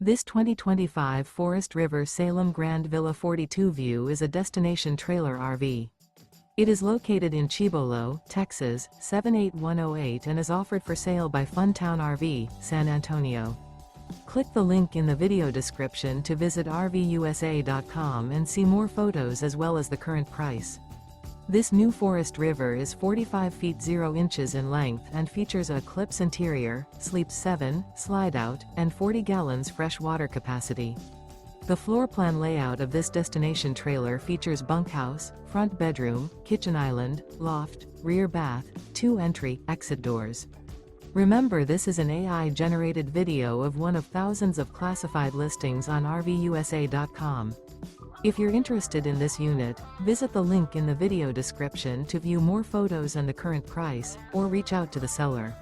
This 2025 Forest River Salem Grand Villa 42 View is a destination trailer RV. It is located in Cibolo, Texas, 78108 and is offered for sale by Funtown RV, San Antonio. Click the link in the video description to visit RVUSA.com and see more photos as well as the current price. This new Forest River is 45 feet 0 inches in length and features a ECLIPSE interior, sleeps 7, Slideout, and 40 gallons fresh water capacity. The floor plan layout of this destination trailer features bunkhouse, front bedroom, kitchen island, loft, rear bath, 2 entry/exit doors. Remember, this is an AI-generated video of one of thousands of classified listings on RVUSA.com. If you're interested in this unit, visit the link in the video description to view more photos and the current price, or reach out to the seller.